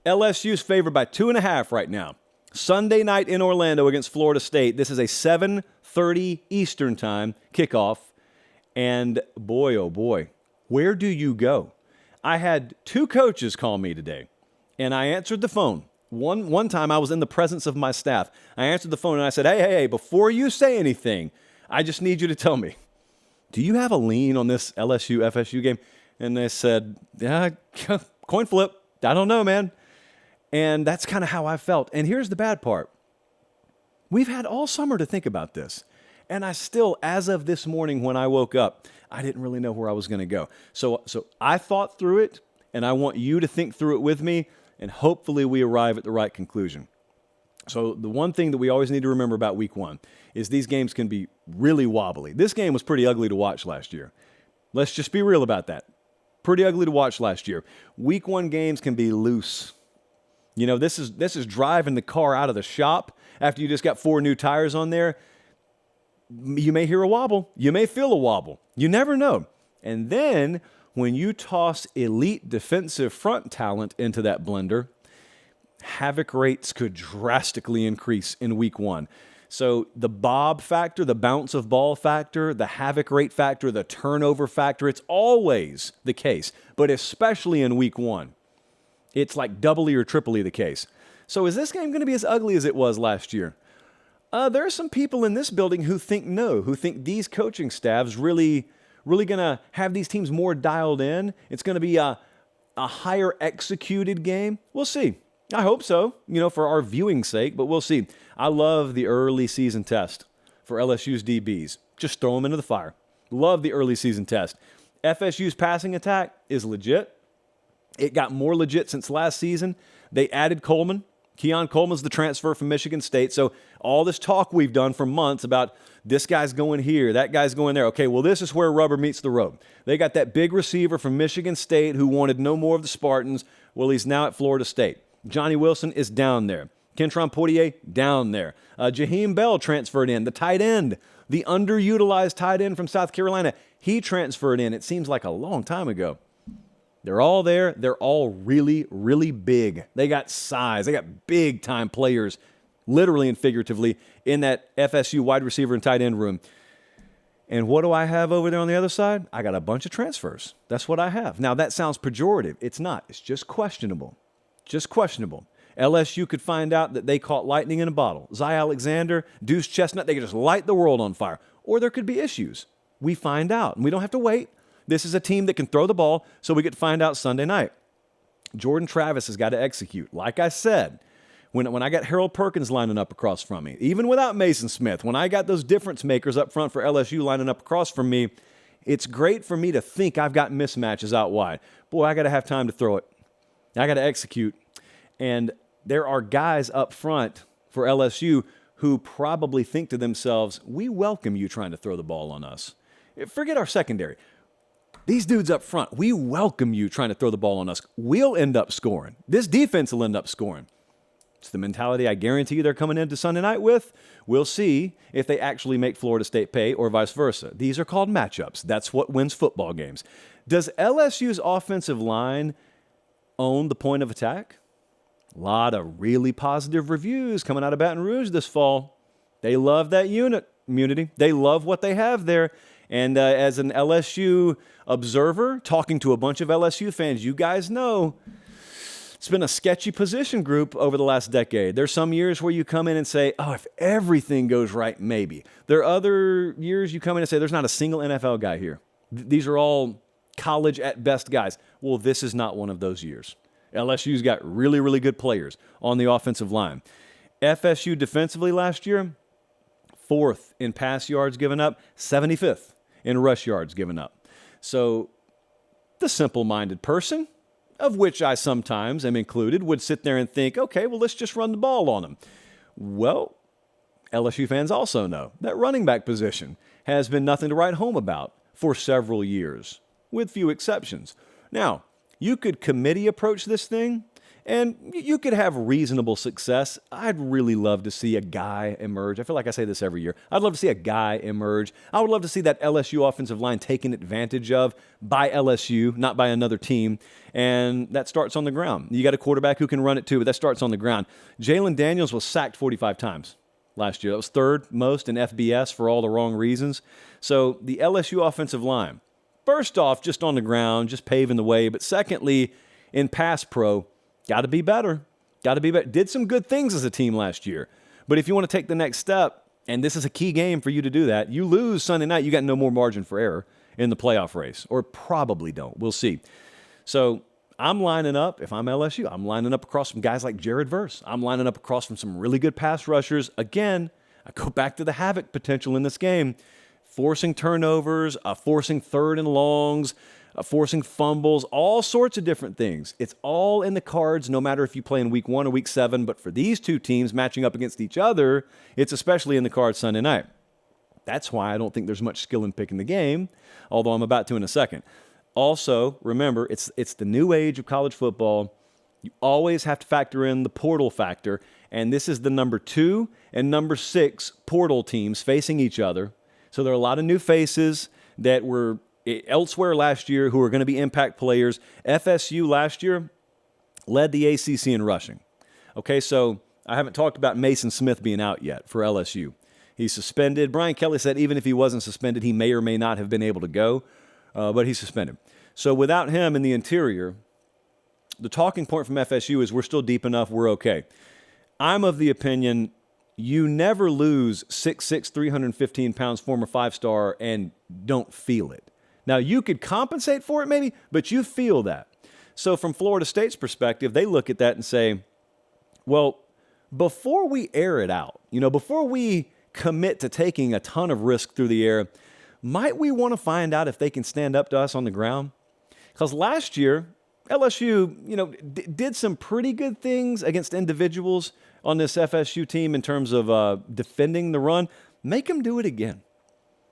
LSU's favored by 2.5 right now. Sunday night in Orlando against Florida State. This is a 7:30 Eastern time kickoff. And boy, oh boy, where do you go? I had 2 coaches call me today, and I answered the phone. One time I was in the presence of my staff. I answered the phone and I said, hey, before you say anything, I just need you to tell me, do you have a lean on this LSU FSU game? And they said, yeah, coin flip. I don't know, man. And that's kind of how I felt. And here's the bad part. We've had all summer to think about this. And I still, as of this morning when I woke up, I didn't really know where I was going to go. So I thought through it, and I want you to think through it with me, and hopefully we arrive at the right conclusion. So the one thing that we always need to remember about week 1 is these games can be really wobbly. This game was pretty ugly to watch last year. Let's just be real about that. Pretty ugly to watch last year. Week 1 games can be loose. You know, this is driving the car out of the shop after you just got 4 new tires on there. You may hear a wobble. You may feel a wobble. You never know. And then when you toss elite defensive front talent into that blender, havoc rates could drastically increase in week 1. So the bob factor, the bounce of ball factor, the havoc rate factor, the turnover factor, it's always the case, but especially in week 1. It's like doubly or triply the case. So is this game going to be as ugly as it was last year? There are some people in this building who think no, who think these coaching staffs really going to have these teams more dialed in. It's going to be a higher executed game. We'll see. I hope so, for our viewing sake, but we'll see. I love the early season test for LSU's DBs. Just throw them into the fire. Love the early season test. FSU's passing attack is legit. It got more legit since last season. They added Coleman. Keon Coleman's the transfer from Michigan State. So all this talk we've done for months about this guy's going here, that guy's going there. Okay, well, this is where rubber meets the road. They got that big receiver from Michigan State who wanted no more of the Spartans. Well, he's now at Florida State. Johnny Wilson is down there. Kentron Poitier, down there. Jaheim Bell transferred in. The tight end, the underutilized tight end from South Carolina, he transferred in. It seems like a long time ago. They're all there. They're all really, really big. They got size. They got big-time players, literally and figuratively, in that FSU wide receiver and tight end room. And what do I have over there on the other side? I got a bunch of transfers. That's what I have. Now, that sounds pejorative. It's not. It's just questionable. Just questionable. LSU could find out that they caught lightning in a bottle. Zy Alexander, Deuce Chestnut, they could just light the world on fire. Or there could be issues. We find out. And we don't have to wait. This is a team that can throw the ball, so we get to find out Sunday night. Jordan Travis has got to execute. Like I said, when I got Harold Perkins lining up across from me, even without Mason Smith, when I got those difference makers up front for LSU lining up across from me, it's great for me to think I've got mismatches out wide. Boy, I got to have time to throw it. I got to execute. And there are guys up front for LSU who probably think to themselves, we welcome you trying to throw the ball on us. Forget our secondary. These dudes up front, we welcome you trying to throw the ball on us. We'll end up scoring. This defense will end up scoring. It's the mentality I guarantee they're coming into Sunday night with. We'll see if they actually make Florida State pay or vice versa. These are called matchups. That's what wins football games. Does LSU's offensive line own the point of attack? A lot of really positive reviews coming out of Baton Rouge this fall. They love that immunity. They love what they have there. And as an LSU observer, talking to a bunch of LSU fans, you guys know it's been a sketchy position group over the last decade. There's some years where you come in and say, oh, if everything goes right, maybe. There are other years you come in and say, there's not a single NFL guy here. These are all college at best guys. Well, this is not one of those years. LSU's got really, really good players on the offensive line. FSU defensively last year, 4th in pass yards given up, 75th in rush yards given up. So the simple-minded person, of which I sometimes am included, would sit there and think, okay, well, let's just run the ball on them. Well, LSU fans also know that running back position has been nothing to write home about for several years, with few exceptions. Now, you could committee approach this thing And you could have reasonable success. I'd really love to see a guy emerge. I feel like I say this every year. I'd love to see a guy emerge. I would love to see that LSU offensive line taken advantage of by LSU, not by another team. And that starts on the ground. You got a quarterback who can run it too, but that starts on the ground. Jalen Daniels was sacked 45 times last year. That was third most in FBS for all the wrong reasons. So the LSU offensive line, first off, just on the ground, just paving the way. But secondly, in pass pro, got to be better. Got to be better. Did some good things as a team last year. But if you want to take the next step, and this is a key game for you to do that, you lose Sunday night, you got no more margin for error in the playoff race. Or probably don't. We'll see. So I'm lining up, if I'm LSU, I'm lining up across from guys like Jared Verse. I'm lining up across from some really good pass rushers. Again, I go back to the havoc potential in this game. Forcing turnovers, forcing third and longs, forcing fumbles, all sorts of different things. It's all in the cards, no matter if you play in week 1 or week 7. But for these two teams matching up against each other, it's especially in the cards Sunday night. That's why I don't think there's much skill in picking the game, although I'm about to in a second. Also, remember, it's the new age of college football. You always have to factor in the portal factor, and this is the number 2 and number 6 portal teams facing each other. So there are a lot of new faces that were elsewhere last year who are going to be impact players. FSU last year led the ACC in rushing. Okay, so I haven't talked about Mason Smith being out yet for LSU. He's suspended. Brian Kelly said even if he wasn't suspended, he may or may not have been able to go, but he's suspended. So without him in the interior, the talking point from FSU is we're still deep enough, we're okay. I'm of the opinion you never lose 6'6", 315 pounds, former 5-star, and don't feel it. Now, you could compensate for it maybe, but you feel that. So from Florida State's perspective, they look at that and say, well, before we air it out, before we commit to taking a ton of risk through the air, might we want to find out if they can stand up to us on the ground? Because last year, LSU, did some pretty good things against individuals on this FSU team in terms of defending the run. Make them do it again.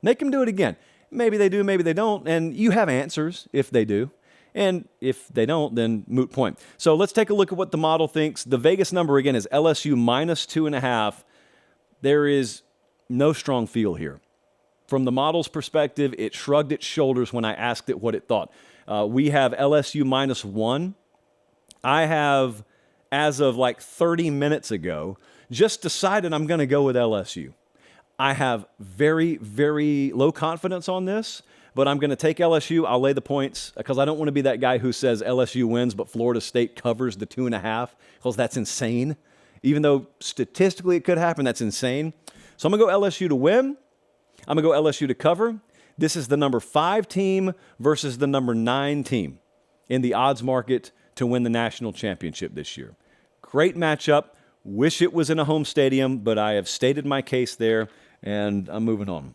Make them do it again. Maybe they do, maybe they don't, and you have answers if they do. And if they don't, then moot point. So let's take a look at what the model thinks. The Vegas number, again, is LSU minus 2.5. There is no strong feel here. From the model's perspective, it shrugged its shoulders when I asked it what it thought. We have LSU minus 1. I have, as of like 30 minutes ago, just decided I'm going to go with LSU. I have very, very low confidence on this, but I'm going to take LSU. I'll lay the points because I don't want to be that guy who says LSU wins, but Florida State covers the 2.5 because that's insane. Even though statistically it could happen, that's insane. So I'm going to go LSU to win. I'm going to go LSU to cover. This is the number 5 team versus the number 9 team in the odds market to win the national championship this year. Great matchup. Wish it was in a home stadium, but I have stated my case there, and I'm moving on.